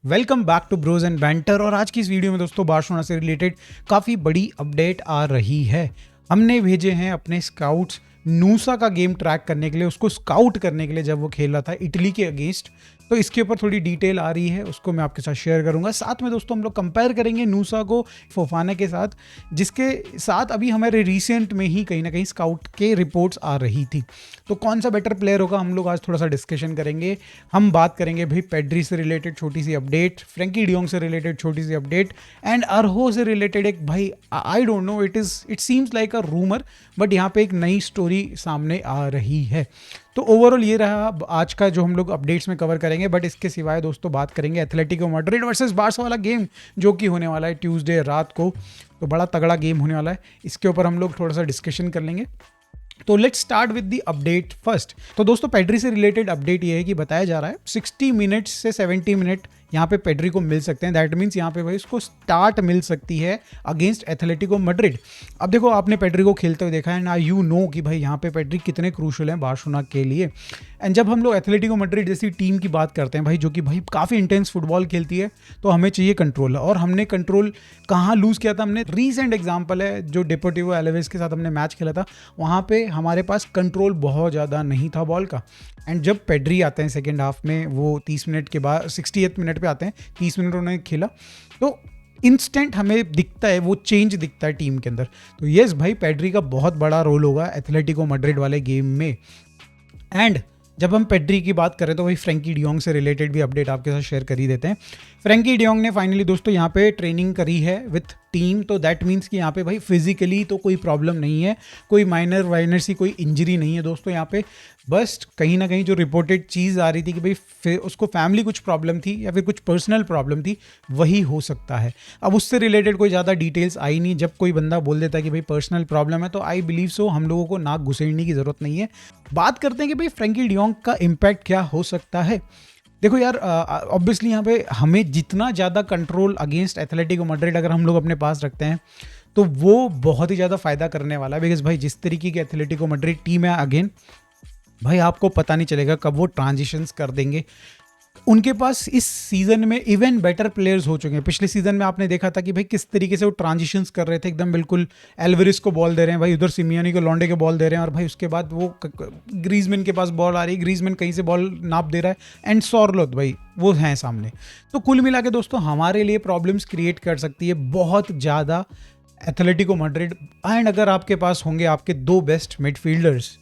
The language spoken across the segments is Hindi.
Welcome back to bros and banter. और आज की इस वीडियो में दोस्तों बार्सिलोना से रिलेटेड काफ़ी बड़ी अपडेट आ रही है। हमने भेजे हैं अपने स्काउट्स नूसा का गेम ट्रैक करने के लिए, उसको स्काउट करने के लिए जब वो खेल रहा था इटली के अगेंस्ट। तो इसके ऊपर थोड़ी डिटेल आ रही है, उसको मैं आपके साथ शेयर करूंगा। साथ में दोस्तों हम लोग कंपेयर करेंगे नूसा को फोफाना के साथ, जिसके साथ अभी हमारे रिसेंट में ही कहीं ना कहीं स्काउट के रिपोर्ट्स आ रही थी। तो कौन सा बेटर प्लेयर होगा हम लोग आज थोड़ा सा डिस्कशन करेंगे। हम बात करेंगे भाई पेड्री से रिलेटेड छोटी सी अपडेट, फ्रैंकी डियोंग से रिलेटेड छोटी सी अपडेट, एंड अरहो से रिलेटेड एक भाई I don't know, it seems like a rumour, but यहाँ पे एक नई स्टोरी सामने आ रही है। तो ओवरऑल ये रहा आज का जो हम लोग अपडेट्स में कवर करेंगे। बट इसके सिवाय दोस्तों बात करेंगे एथलेटिको मैड्रिड वर्सेस बार्सा वाला गेम जो कि होने वाला है ट्यूसडे रात को। तो बड़ा तगड़ा गेम होने वाला है, इसके ऊपर हम लोग थोड़ा सा डिस्कशन कर लेंगे। तो let's start with the update first. तो दोस्तों पेड्री से रिलेटेड अपडेट ये है कि बताया जा रहा है 60 मिनट से 70 मिनट यहाँ पे पेड्री को मिल सकते हैं। दैट मीन्स यहाँ पे भाई उसको स्टार्ट मिल सकती है अगेंस्ट एथलेटिको मैड्रिड। अब देखो आपने पेड्री को खेलते हुए देखा है ना, यू नो कि भाई यहाँ पे पेड्री कितने क्रूशल हैं बार्सिलोना के लिए। एंड जब हम लोग एथलेटिको मैड्रिड जैसी टीम की बात करते हैं भाई, जो कि भाई काफ़ी इंटेंस फुटबॉल खेलती है, तो हमें चाहिए कंट्रोल। और हमने कंट्रोल कहाँ लूज़ किया था, हमने रीसेंट एग्जाम्पल है जो डेपोर्टिवो एलावेस के साथ हमने मैच खेला था, वहाँ पे हमारे पास कंट्रोल बहुत ज़्यादा नहीं था बॉल का। एंड जब पेड्री आते हैं सेकेंड हाफ में, वो 30 मिनट के बाद 68 मिनट पे आते हैं, 30 मिनट उन्होंने खेला, तो इंस्टेंट हमें दिखता है, वो चेंज दिखता है टीम के अंदर। तो यस भाई पेड्री का बहुत बड़ा रोल होगा एथलेटिको मैड्रिड वाले गेम में। एंड जब हम पेड्री की बात करें तो वही फ्रैंकी डियोंग से रिलेटेड भी अपडेट आपके साथ शेयर कर ही देते हैं। फ्रैंकी डियोंग ने फाइनली दोस्तों यहाँ पे ट्रेनिंग करी है विथ टीम। तो दैट मीन्स कि यहाँ पे भाई फिजिकली तो कोई प्रॉब्लम नहीं है, कोई माइनर सी कोई इंजरी नहीं है दोस्तों यहाँ पे। बस कहीं ना कहीं जो रिपोर्टेड चीज़ आ रही थी कि भाई उसको फैमिली कुछ प्रॉब्लम थी या फिर कुछ पर्सनल प्रॉब्लम थी, वही हो सकता है। अब उससे रिलेटेड कोई ज़्यादा डिटेल्स आई नहीं। जब कोई बंदा बोल देता है कि भाई पर्सनल प्रॉब्लम है, तो आई बिलीव सो हम लोगों को नाक घुसेड़ने की ज़रूरत नहीं है। बात करते हैं कि भाई फ्रैंकी डियोंग का इम्पैक्ट क्या हो सकता है। देखो यार, ऑब्वियसली यहाँ पे हमें जितना ज़्यादा कंट्रोल अगेंस्ट एथलेटिको मैड्रिड अगर हम लोग अपने पास रखते हैं, तो वो बहुत ही ज़्यादा फ़ायदा करने वाला है। बिकॉज भाई जिस तरीके की एथलेटिको मैड्रिड टीम है, अगेन भाई आपको पता नहीं चलेगा कब वो ट्रांजिशंस कर देंगे। उनके पास इस सीज़न में इवन बेटर प्लेयर्स हो चुके हैं। पिछले सीज़न में आपने देखा था कि भाई किस तरीके से वो ट्रांजिशंस कर रहे थे, एकदम बिल्कुल एल्वेरिस को बॉल दे रहे हैं भाई, उधर सिमियोनी को लॉन्डे के बॉल दे रहे हैं, और भाई उसके बाद वो ग्रीजमैन के पास बॉल आ रही है, ग्रीजमैन कहीं से बॉल नाप दे रहा है, एंड सॉरलोथ भाई वो हैं सामने। तो कुल मिला के दोस्तों हमारे लिए प्रॉब्लम्स क्रिएट कर सकती है बहुत ज़्यादा एथलेटिको मैड्रिड। एंड अगर आपके पास होंगे आपके दो बेस्ट मिडफील्डर्स,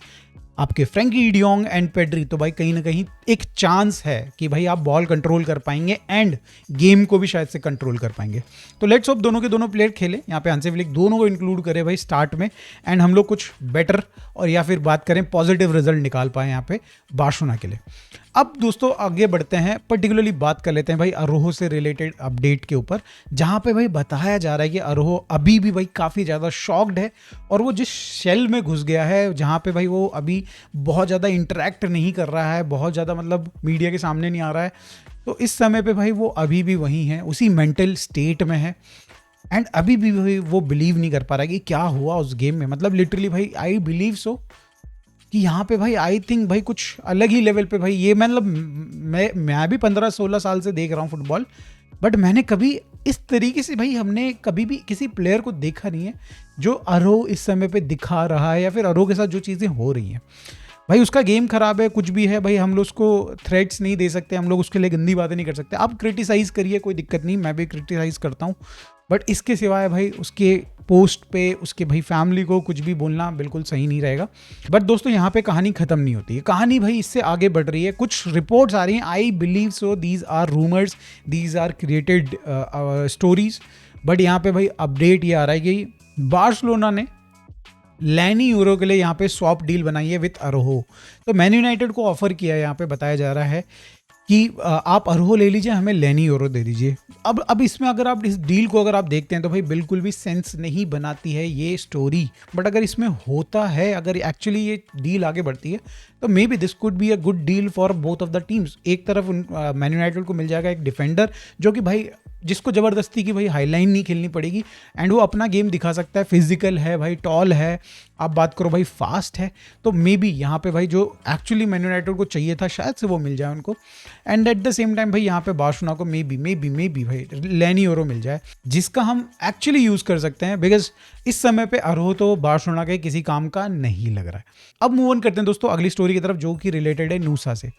आपके फ्रैंकी डियोंग एंड पेड्री, तो भाई कहीं ना कहीं एक चांस है कि भाई आप बॉल कंट्रोल कर पाएंगे एंड गेम को भी शायद से कंट्रोल कर पाएंगे। तो लेट्स होप दोनों के दोनों प्लेयर खेले। यहाँ पे हांसी फ्लिक दोनों को इंक्लूड करें भाई स्टार्ट में, एंड हम लोग कुछ बेटर और या फिर बात करें पॉजिटिव रिजल्ट निकाल पाए यहाँ पे बार्सिलोना के लिए। अब दोस्तों आगे बढ़ते हैं, पर्टिकुलरली बात कर लेते हैं भाई अरोहो से रिलेटेड अपडेट के ऊपर, जहाँ पे भाई बताया जा रहा है कि अरोहो अभी भी भाई काफ़ी ज़्यादा शॉक्ड है, और वो जिस शेल में घुस गया है जहाँ पे भाई वो अभी बहुत ज़्यादा इंटरेक्ट नहीं कर रहा है, बहुत ज़्यादा मतलब मीडिया के सामने नहीं आ रहा है। तो इस समय पे भाई वो अभी भी वहीं है, उसी मेंटल स्टेट में है, एंड अभी भी भाई वो बिलीव नहीं कर पा रहा है कि क्या हुआ उस गेम में। मतलब लिटरली भाई आई बिलीव सो कि यहाँ पे भाई आई थिंक भाई कुछ अलग ही लेवल पे भाई ये, मतलब मैं भी 15-16 साल से देख रहा हूँ फुटबॉल, बट मैंने कभी इस तरीके से भाई हमने कभी भी किसी प्लेयर को देखा नहीं है जो अरो इस समय पे दिखा रहा है, या फिर अरो के साथ जो चीज़ें हो रही हैं। भाई उसका गेम खराब है, कुछ भी है भाई, हम लोग उसको थ्रेट्स नहीं दे सकते, हम लोग उसके लिए गंदी बातें नहीं कर सकते। आप क्रिटिसाइज़ करिए, कोई दिक्कत नहीं, मैं भी क्रिटिसाइज़ करता हूँ, बट इसके सिवाय भाई उसके पोस्ट पे उसके भाई फैमिली को कुछ भी बोलना बिल्कुल सही नहीं रहेगा। बट दोस्तों यहाँ पे कहानी ख़त्म नहीं होती है, कहानी भाई इससे आगे बढ़ रही है। कुछ रिपोर्ट्स आ रही हैं, I believe so these are rumours, these are created stories, but यहाँ पे भाई अपडेट ये आ रहा है कि बार्सिलोना ने लैनी यूरो के लिए यहाँ पे स्वैप डील बनाई है विथ अरोहो। तो मैन यूनाइटेड को ऑफर किया है, यहाँ पे बताया जा रहा है कि आप अरोहो ले लीजिए, हमें लैनी यूरो दे दीजिए। अब इसमें अगर आप इस डील को अगर आप देखते हैं तो भाई बिल्कुल भी सेंस नहीं बनाती है ये स्टोरी, बट अगर इसमें होता है, अगर एक्चुअली ये डील आगे बढ़ती है, तो may be this could be a good deal for both of the teams. एक तरफ मैन यूनाइटेड को मिल जाएगा एक डिफेंडर जो कि भाई जिसको ज़बरदस्ती की भाई हाईलाइन नहीं खेलनी पड़ेगी एंड वो अपना गेम दिखा सकता है, फिजिकल है भाई, टॉल है, आप बात करो भाई फास्ट है, तो मे बी यहाँ पे भाई जो एक्चुअली मैन यूनाइटेड को चाहिए था शायद से वो मिल जाए उनको। And at the same time भाई यहाँ पे बार्सिलोना को मे बी भाई लेनी ओरो मिल जाए, जिसका हम एक्चुअली यूज़ कर सकते हैं, बिकॉज इस समय पे अरोहो तो बार्सिलोना के किसी काम का नहीं लग रहा है। अब मूव ऑन करते हैं दोस्तों अगली स्टोरी की तरफ, जो कि रिलेटेड है नूसा से।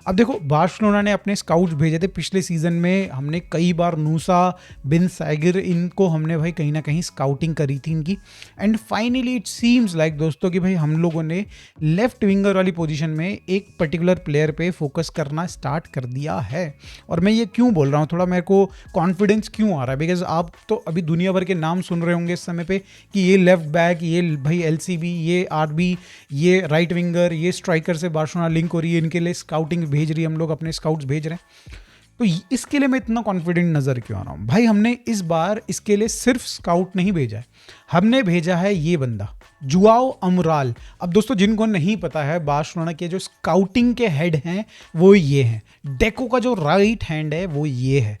अब देखो बार्सिलोना ने अपने स्काउट्स भेजे थे पिछले सीजन में, हमने कई बार नूसा, बिन सैगिर, इनको हमने भाई कहीं ना कहीं स्काउटिंग करी थी इनकी, and finally it seems like दोस्तों कि भाई हम लोगों ने लेफ्ट विंगर वाली पोजीशन में एक पर्टिकुलर प्लेयर पे फोकस करना स्टार्ट कर दिया है। और मैं ये क्यों बोल रहा हूँ, थोड़ा मेरे को कॉन्फिडेंस क्यों आ रहा है, बिकॉज आप तो अभी दुनिया भर के नाम सुन रहे होंगे इस समय पे कि ये लेफ्ट बैक, ये भाई LCB, ये RB, ये राइट विंगर, ये स्ट्राइकर से बार्सिलोना लिंक हो रही है, इनके लिए स्काउटिंग भेज रही है, हम लोग अपने स्काउट्स भेज रहे हैं। तो इसके लिए मैं इतना कॉन्फिडेंट नजर क्यों आ रहा हूं भाई? हमने इस बार इसके लिए सिर्फ स्काउट नहीं भेजा है, हमने भेजा है ये बंदा जुआओ अमराल। अब दोस्तों जिनको नहीं पता है, बार्सिलोना के जो स्काउटिंग के हेड हैं वो ये हैं, डेको का जो राइट हैंड है वो ये है।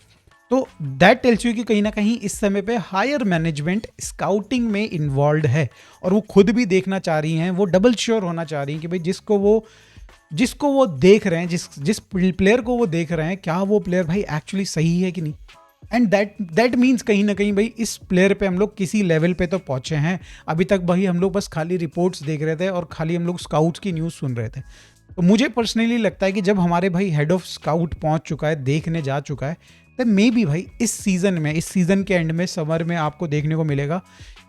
तो दैट टेल्स यू कि कहीं ना कहीं इस समय पे हायर मैनेजमेंट स्काउटिंग में इन्वॉल्व है, और वो खुद भी देखना चाह रही हैं, वो डबल श्योर होना चाह रही हैं कि भाई जिसको वो देख रहे हैं, जिस प्लेयर को वो देख रहे हैं, क्या वो प्लेयर भाई एक्चुअली सही है कि नहीं। एंड दैट मीन्स कहीं ना कहीं भाई इस प्लेयर पे हम लोग किसी लेवल पे तो पहुंचे हैं। अभी तक भाई हम लोग बस खाली रिपोर्ट्स देख रहे थे और खाली हम लोग स्काउट्स की न्यूज़ सुन रहे थे। तो मुझे पर्सनली लगता है कि जब हमारे भाई हेड ऑफ स्काउट पहुंच चुका है, देखने जा चुका है, तो मे बी भाई इस सीज़न के एंड में, समर में आपको देखने को मिलेगा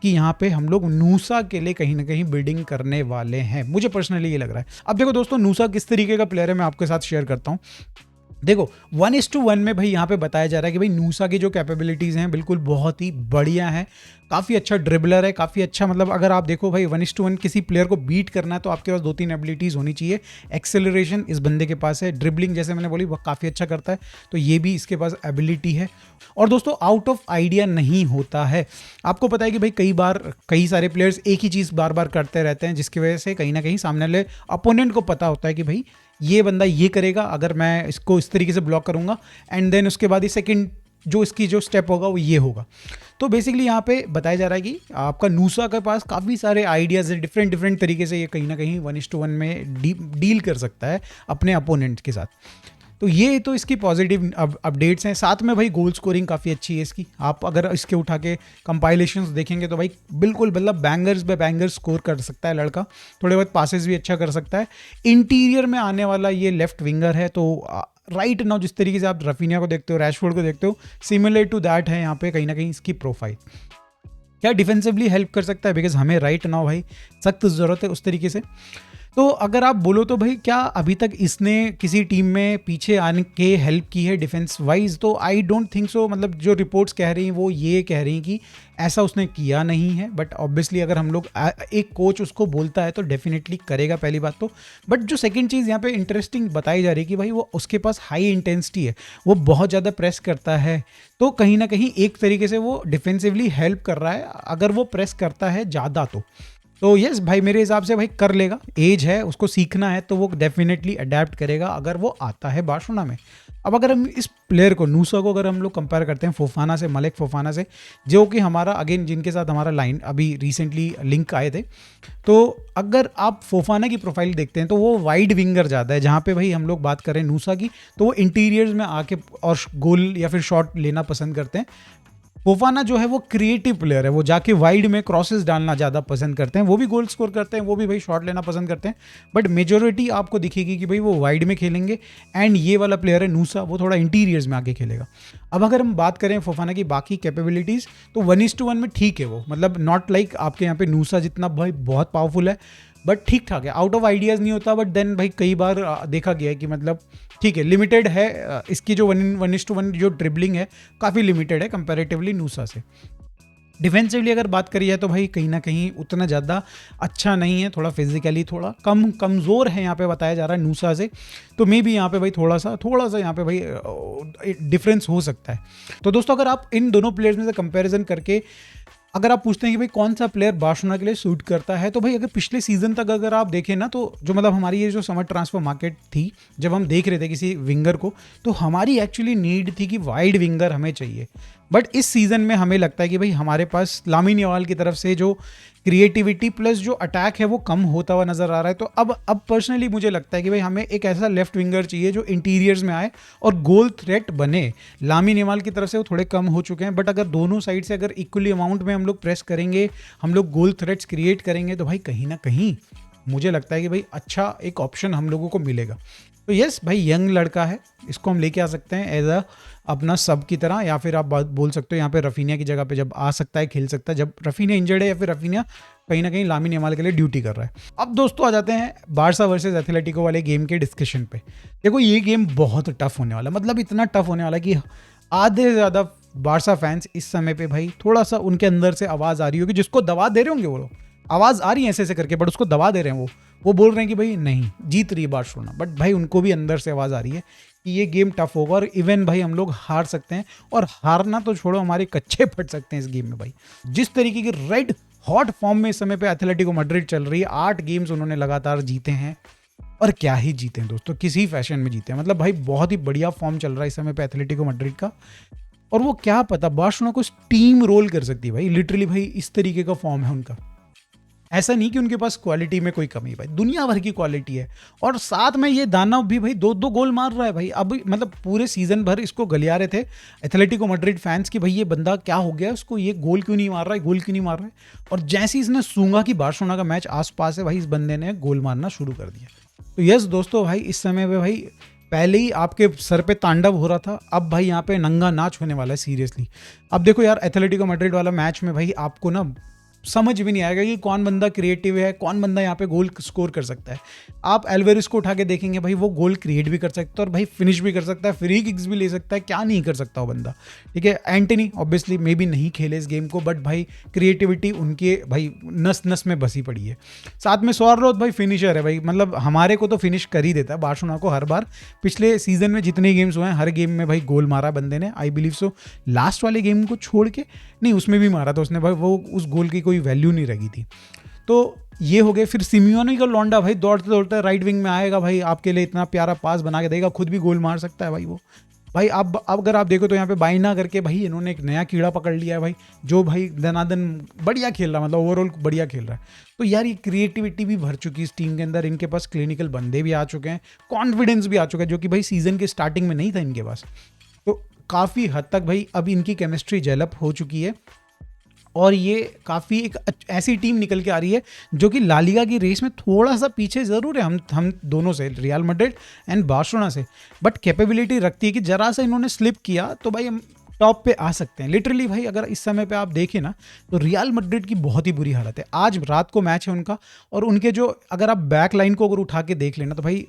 कि यहाँ पे हम लोग नूसा के लिए कहीं ना कहीं बिल्डिंग करने वाले हैं। मुझे पर्सनली ये लग रहा है। अब देखो दोस्तों, नूसा किस तरीके का प्लेयर है मैं आपके साथ शेयर करता हूँ। देखो 1:1 में भाई यहाँ पे बताया जा रहा है कि भाई नूसा की जो कैपेबिलिटीज़ हैं बिल्कुल बहुत ही बढ़िया हैं, काफ़ी अच्छा ड्रिबलर है, काफ़ी अच्छा, मतलब अगर आप देखो भाई 1:1 किसी प्लेयर को बीट करना है तो आपके पास 2-3 एबिलिटीज़ होनी चाहिए। एक्सेलरेशन इस बंदे के पास है, ड्रिबलिंग जैसे मैंने बोली वो काफ़ी अच्छा करता है, तो ये भी इसके पास एबिलिटी है। और दोस्तों आउट ऑफ आइडिया नहीं होता है। आपको पता है कि भाई कई बार कई सारे प्लेयर्स एक ही चीज़ बार बार करते रहते हैं, जिसकी वजह से कहीं ना कहीं सामने वाले अपोनेंट को पता होता है कि भाई ये बंदा ये करेगा अगर मैं इसको इस तरीके से ब्लॉक करूंगा, एंड देन उसके बाद ही सेकंड जो इसकी जो स्टेप होगा वो ये होगा। तो बेसिकली यहाँ पे बताया जा रहा है कि आपका नूसा के पास काफ़ी सारे आइडियाज़ है, डिफरेंट तरीके से ये कहीं ना कहीं 1:1 में डील कर सकता है अपने अपोनेंट के साथ। तो ये तो इसकी पॉजिटिव अपडेट्स हैं। साथ में भाई गोल स्कोरिंग काफ़ी अच्छी है इसकी। आप अगर इसके उठा के कंपाइलेशंस देखेंगे तो भाई बिल्कुल मतलब बैंगर्स पे बैंगर्स स्कोर कर सकता है लड़का, थोड़े बहुत पासेस भी अच्छा कर सकता है। इंटीरियर में आने वाला ये लेफ्ट विंगर है, तो राइट नाउ जिस तरीके से आप रफीनिया को देखते हो, रैशफोर्ड को देखते हो, सिमिलर टू दैट है यहाँ पे कहीं ना कहीं इसकी प्रोफाइल। क्या डिफेंसिवली हेल्प कर सकता है, बिकॉज हमें राइट नाउ भाई सख्त ज़रूरत है उस तरीके से। तो अगर आप बोलो तो भाई क्या अभी तक इसने किसी टीम में पीछे आने के हेल्प की है डिफेंस वाइज, तो आई डोंट थिंक सो। मतलब जो रिपोर्ट्स कह रही हैं वो ये कह रही हैं कि ऐसा उसने किया नहीं है, बट ऑब्वियसली अगर हम लोग एक कोच उसको बोलता है तो डेफिनेटली करेगा, पहली बात तो। बट जो सेकंड चीज़ यहाँ पे इंटरेस्टिंग बताई जा रही है कि भाई वो उसके पास हाई इंटेंसिटी है, वो बहुत ज़्यादा प्रेस करता है, तो कहीं ना कहीं एक तरीके से वो डिफेंसिवली हेल्प कर रहा है अगर वो प्रेस करता है ज़्यादा तो यस भाई मेरे हिसाब से भाई कर लेगा। एज है, उसको सीखना है, तो वो डेफिनेटली अडेप्ट करेगा अगर वो आता है बार्सिलोना में। अब अगर हम इस प्लेयर को, नूसा को अगर हम लोग कंपेयर करते हैं फोफाना से, मलिक फोफाना से, जो कि हमारा अगेन जिनके साथ हमारा लाइन अभी रिसेंटली लिंक आए थे, तो अगर आप फोफाना की प्रोफाइल देखते हैं तो वो वाइड विंगर ज़्यादा है, जहाँ पे भाई हम लोग बात करें नूसा की तो वो इंटीरियर्स में आके और गोल या फिर शॉट लेना पसंद करते हैं। फोफाना जो है वो क्रिएटिव प्लेयर है, वो जाके वाइड में क्रॉसेस डालना ज़्यादा पसंद करते हैं, वो भी गोल स्कोर करते हैं, वो भी भाई शॉट लेना पसंद करते हैं, बट मेजोरिटी आपको दिखेगी कि भाई वो वाइड में खेलेंगे। एंड ये वाला प्लेयर है नूसा, वो थोड़ा इंटीरियर्स में आके खेलेगा। अब अगर हम बात करें फोफाना की बाकी कैपेबिलिटीज़ तो 1:1 में ठीक है वो, मतलब नॉट लाइक आपके यहाँ पे नूसा जितना भाई बहुत पावरफुल है, बट ठीक ठाक है, आउट ऑफ आइडियाज़ नहीं होता। बट देन भाई कई बार देखा गया है कि मतलब ठीक है, लिमिटेड है इसकी जो 1:1 जो ड्रिबलिंग है काफ़ी लिमिटेड है कंपैरेटिवली नूसा से। डिफेंसिवली अगर बात करी जाए तो भाई कहीं ना कहीं उतना ज़्यादा अच्छा नहीं है, थोड़ा फिजिकली थोड़ा कमज़ोर है यहाँ पे बताया जा रहा है नूसा से। तो मे भी यहाँ पे भाई थोड़ा सा यहाँ पे भाई डिफरेंस हो सकता है। तो दोस्तों अगर आप इन दोनों प्लेयर्स में से कंपैरिजन करके अगर आप पूछते हैं कि भाई कौन सा प्लेयर बार्सिलोना के लिए सूट करता है, तो भाई अगर पिछले सीजन तक अगर आप देखें ना, तो जो मतलब हमारी ये जो समर ट्रांसफर मार्केट थी, जब हम देख रहे थे किसी विंगर को, तो हमारी एक्चुअली नीड थी कि वाइड विंगर हमें चाहिए। बट इस सीजन में हमें लगता है कि भाई हमारे पास लामिन यामाल की तरफ से जो क्रिएटिविटी प्लस जो अटैक है वो कम होता हुआ नजर आ रहा है। तो अब पर्सनली मुझे लगता है कि भाई हमें एक ऐसा लेफ्ट विंगर चाहिए जो इंटीरियर्स में आए और गोल थ्रेट बने। लामिन यामाल की तरफ से वो थोड़े कम हो चुके हैं, बट अगर दोनों साइड से अगर इक्वली अमाउंट में हम लोग प्रेस करेंगे, हम लोग गोल थ्रेट्स क्रिएट करेंगे, तो भाई कहीं ना कहीं मुझे लगता है कि भाई अच्छा एक ऑप्शन हम लोगों को मिलेगा। तो यस भाई, यंग लड़का है, इसको हम लेके आ सकते हैं एज अ अपना सब की तरह, या फिर आप बोल सकते हो यहाँ पे रफीनिया की जगह पे जब आ सकता है, खेल सकता है जब रफीनिया इंजर्ड है, या फिर रफीनिया कहीं ना कहीं लामिन यामाल के लिए ड्यूटी कर रहा है। अब दोस्तों आ जाते हैं बार्सा वर्सेस एथलेटिको वाले गेम के डिस्कशन पे। देखो ये गेम बहुत टफ होने वाला, मतलब इतना टफ होने वाला कि आधे से ज़्यादा बार्सा फैंस इस समय पे भाई थोड़ा सा उनके अंदर से आवाज़ आ रही होगी, जिसको दबा दे रहे होंगे वो लोग, आवाज़ आ रही है ऐसे ऐसे करके, बट उसको दबा दे रहे हैं वो बोल रहे हैं कि भाई नहीं, जीत रही है बार्सिलोना, बट भाई उनको भी अंदर से आवाज़ आ रही है कि ये गेम टफ होगा और इवन भाई हम लोग हार सकते हैं, और हारना तो छोड़ो, हमारे कच्चे फट सकते हैं इस गेम में। भाई जिस तरीके की रेड हॉट फॉर्म में इस समय पे एथलेटिको मैड्रिड चल रही है, 8 गेम्स उन्होंने लगातार जीते हैं, और क्या ही जीते हैं दोस्तों, किसी फैशन में जीते हैं। मतलब भाई बहुत ही बढ़िया फॉर्म चल रहा है इस समय पे एथलेटिको मैड्रिड का, और वो क्या पता बार्सिलोना को टीम रोल कर सकती है भाई, लिटरली भाई इस तरीके का फॉर्म है उनका। ऐसा नहीं कि उनके पास क्वालिटी में कोई कमी, भाई दुनिया भर की क्वालिटी है, और साथ में ये दानव भी भाई 2-2 गोल मार रहा है भाई। अब मतलब पूरे सीजन भर इसको गलिया रहे थे एथलेटिको मैड्रिड फैंस कि भाई ये बंदा क्या हो गया, उसको ये गोल क्यों नहीं मार रहा है, गोल क्यों नहीं मार रहा है, और जैसे ही इसने सूंघा कि बार्सिलोना का मैच आसपास है, भाई इस बंदे ने गोल मारना शुरू कर दिया। तो यस दोस्तों, भाई इस समय पे भाई पहले ही आपके सर पे तांडव हो रहा था, अब भाई यहाँ पे नंगा नाच होने वाला है सीरियसली। अब देखो यार, एथलेटिको मैड्रिड वाला मैच में भाई आपको ना समझ भी नहीं आएगा कि कौन बंदा क्रिएटिव है, कौन बंदा यहाँ पे गोल स्कोर कर सकता है। आप एल्वेरिस को उठा के देखेंगे भाई, वो गोल क्रिएट भी कर सकता है और भाई फिनिश भी कर सकता है, फ्री किक्स भी ले सकता है, क्या नहीं कर सकता वो बंदा, ठीक है। एंटनी ऑब्वियसली मे बी नहीं खेले इस गेम को, बट भाई क्रिएटिविटी उनके भाई नस नस में बसी पड़ी है। साथ में सोरलोथ भाई फिनिशर है भाई, मतलब हमारे को तो फिनिश कर ही देता है बार्सिलोना को हर बार। पिछले सीजन में जितने गेम्स हुए हैं हर गेम में भाई गोल मारा बंदे ने, आई बिलीव सो लास्ट वाले गेम को छोड़ के, नहीं उसमें भी मारा था उसने भाई, वो उस गोल की कोई वैल्यू नहीं रही थी। तो ये हो गए। फिर सिमियोनी का लौंडा भाई दौड़ते दौड़ते राइट विंग में आएगा भाई, आपके लिए इतना प्यारा पास बना के देगा, खुद भी गोल मार सकता है भाई वो। भाई अब अगर आप देखो तो यहाँ पे बाइना करके भाई इन्होंने एक नया कीड़ा पकड़ लिया है भाई, जो भाई दनादन बढ़िया खेल रहा है, मतलब ओवरऑल बढ़िया खेल रहा है। तो यार ये क्रिएटिविटी भी भर चुकी है इस टीम के अंदर, इनके पास क्लिनिकल बंदे भी आ चुके हैं, कॉन्फिडेंस भी आ चुका है, जो कि भाई सीजन के स्टार्टिंग में नहीं था इनके पास। तो काफ़ी हद तक भाई अब इनकी केमिस्ट्री डेवलप हो चुकी है, और ये काफ़ी एक ऐसी टीम निकल के आ रही है जो कि ला लीगा की रेस में थोड़ा सा पीछे ज़रूर है हम दोनों से, रियल मैड्रिड एंड बार्सिलोना से, बट कैपेबिलिटी रखती है कि जरा सा इन्होंने स्लिप किया तो भाई हम टॉप पे आ सकते हैं। लिटरली भाई अगर इस समय पे आप देखें ना, तो रियल मैड्रिड की बहुत ही बुरी हालत है। आज रात को मैच है उनका, और उनके जो अगर आप बैक लाइन को अगर उठा के देख लेना तो भाई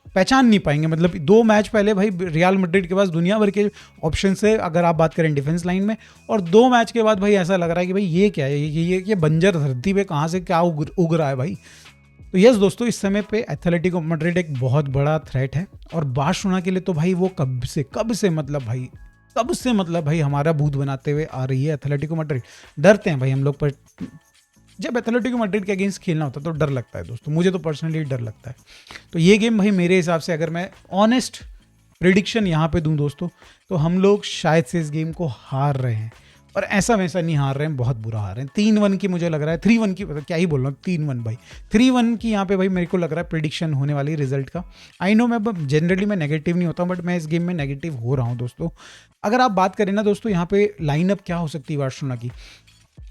पहचान नहीं पाएंगे। मतलब 2 मैच पहले भाई रियल मैड्रिड के पास दुनिया भर के ऑप्शन है अगर आप बात करें डिफेंस लाइन में, और 2 मैच के बाद भाई ऐसा लग रहा है कि भाई ये क्या है, ये बंजर धरती पे कहाँ से क्या उग रहा है भाई। तो यस दोस्तों, इस समय पे एथलेटिको मैड्रिड एक बहुत बड़ा थ्रेट है, और बार्सिलोना के लिए तो भाई वो कब से मतलब भाई हमारा भूत बनाते हुए आ रही है एथलेटिको मैड्रिड। डरते हैं भाई हम लोग, पर जब एथलेटिको मैड्रिड के अगेंस्ट खेलना होता है तो डर लगता है दोस्तों, मुझे तो पर्सनली डर लगता है। तो ये गेम भाई मेरे हिसाब से अगर मैं ऑनेस्ट प्रिडिक्शन यहाँ पे दूं दोस्तों, तो हम लोग शायद से इस गेम को हार रहे हैं, और ऐसा वैसा नहीं हार रहे हैं, बहुत बुरा हार रहे हैं। 3-1 की मुझे लग रहा है, 3-1 की क्या ही बोल रहा हूँ, 3-1 भाई, 3-1 की यहाँ पे भाई मेरे को लग रहा है प्रिडिक्शन होने वाली रिजल्ट का। आई नो मैं जनरली मैं नेगेटिव नहीं होता हूँ, बट मैं इस गेम में नेगेटिव हो रहा हूँ दोस्तों। अगर आप बात करें ना दोस्तों, यहाँ पे लाइनअप क्या हो सकती है बार्सिलोना की,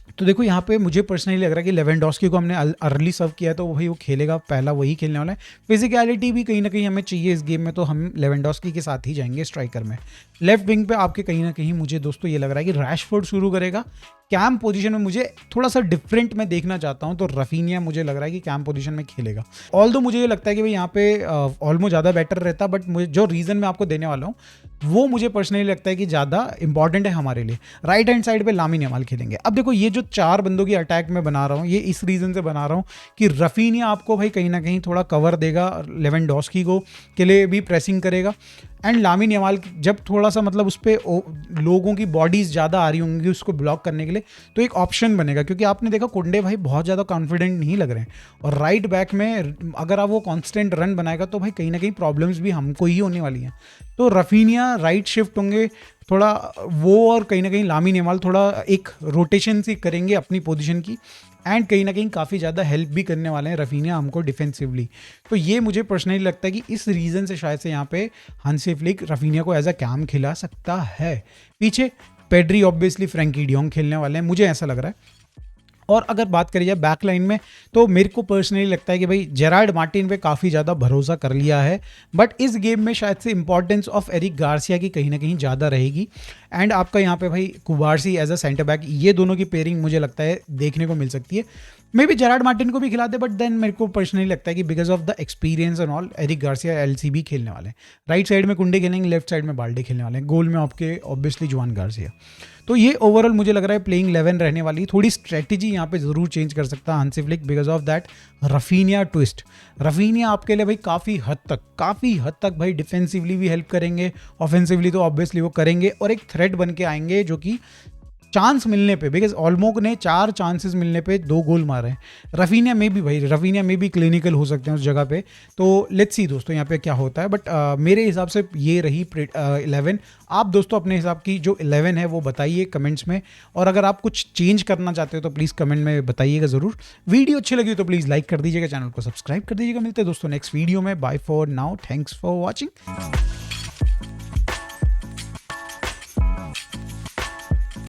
तो देखो यहाँ पे मुझे पर्सनली लग रहा है कि लेवेंडोस्की को हमने अर्ली सर्व किया है, तो भाई वो खेलेगा, पहला वही खेलने वाला है। फिजिकलिटी भी कहीं ना कहीं हमें चाहिए इस गेम में, तो हम लेवेंडोस्की के साथ ही जाएंगे स्ट्राइकर में। लेफ्ट विंग पे आपके कहीं ना कहीं मुझे दोस्तों ये लग रहा है कि रैशफोर्ड शुरू करेगा। कैम पोजीशन में मुझे थोड़ा सा डिफरेंट मैं देखना चाहता हूं, तो रफीनिया मुझे लग रहा है कि कैम पोजीशन में खेलेगा। ऑल्दो मुझे ये लगता है कि भाई यहाँ पे ऑल्मो ज़्यादा बेटर रहता, बट मुझे जो रीज़न मैं आपको देने वाला हूँ वो मुझे पर्सनली लगता है कि ज़्यादा इंपॉर्टेंट है हमारे लिए। राइट हैंड साइड पे लामिन यामाल खेलेंगे। अब देखो ये जो 4 बंदों की अटैक में बना रहा हूँ, ये इस रीज़न से बना रहा हूँ कि रफीनिया आपको भाई कहीं ना कहीं थोड़ा कवर देगा, लेवेंडोस्की को के लिए भी प्रेसिंग करेगा, एंड लामिन यमाल जब थोड़ा सा मतलब उस पर लोगों की बॉडीज ज़्यादा आ रही होंगी उसको ब्लॉक करने के लिए, तो एक ऑप्शन बनेगा, क्योंकि आपने देखा कुंडे भाई बहुत ज़्यादा कॉन्फिडेंट नहीं लग रहे हैं, और राइट बैक में अगर आप वो कांस्टेंट रन बनाएगा तो भाई कहीं ना कहीं प्रॉब्लम्स भी हमको ही होने वाली हैं। तो रफीनिया राइट शिफ्ट होंगे थोड़ा वो, और कहीं ना कहीं लामिन यमाल थोड़ा एक रोटेशन सी करेंगे अपनी पोजीशन की, एंड कहीं ना कहीं काफ़ी ज़्यादा हेल्प भी करने वाले हैं रफीनिया हमको डिफेंसिवली। तो ये मुझे पर्सनली लगता है कि इस रीज़न से शायद से यहाँ पे हांसी फ्लिक रफीनिया को एज अ कैम खिला सकता है। पीछे पेड्री ऑब्वियसली फ्रैंकी डियोंग खेलने वाले हैं, मुझे ऐसा लग रहा है। और अगर बात करी जाए बैक लाइन में, तो मेरे को पर्सनली लगता है कि भाई जेरार्ड मार्टिन पे काफ़ी ज़्यादा भरोसा कर लिया है, बट इस गेम में शायद से इंपॉर्टेंस ऑफ एरिक गार्सिया की कहीं ना कहीं ज़्यादा रहेगी। एंड आपका यहाँ पे भाई Cubarsi as a centre back, ये दोनों की पेयरिंग मुझे लगता है देखने को मिल सकती है। मे बी जेरार्ड मार्टिन को भी खिलाते, बट देन मेरे को पर्सनली लगता है कि because of the experience and all Eric Garcia LCB खेलने वाले हैं। राइट साइड में कुंडे खेलेंगे, लेफ्ट साइड में बाल्डे खेलने वाले हैं, गोल में आपके ऑब्वियसली जुआन गार्सिया। तो ये ओवरऑल मुझे लग रहा है प्लेइंग 11 रहने वाली। थोड़ी स्ट्रेटेजी यहाँ पे ज़रूर चेंज कर सकता है Hansi Flick because of that Raphinha twist. Raphinha आपके लिए भाई काफ़ी हद तक भाई डिफेंसिवली भी हेल्प करेंगे, ऑफेंसिवली तो ऑब्वियसली वो करेंगे, और एक थ्रेट बन के आएंगे जो कि चांस मिलने पे, बिकॉज ऑलमोक ने 4 चांसेस मिलने पे 2 गोल मारे हैं। रफीनिया में भी क्लिनिकल हो सकते हैं उस जगह पे। तो लेट्स सी दोस्तों यहाँ पे क्या होता है, बट मेरे हिसाब से ये रही 11। आप दोस्तों अपने हिसाब की जो 11 है वो बताइए कमेंट्स में, और अगर आप कुछ चेंज करना चाहते हो तो प्लीज़ कमेंट में बताइएगा ज़रूर। वीडियो अच्छी लगी तो प्लीज़ लाइक कर दीजिएगा, चैनल को सब्सक्राइब कर दीजिएगा। मिलते हैं दोस्तों नेक्स्ट वीडियो में। Bye for now, thanks for watching.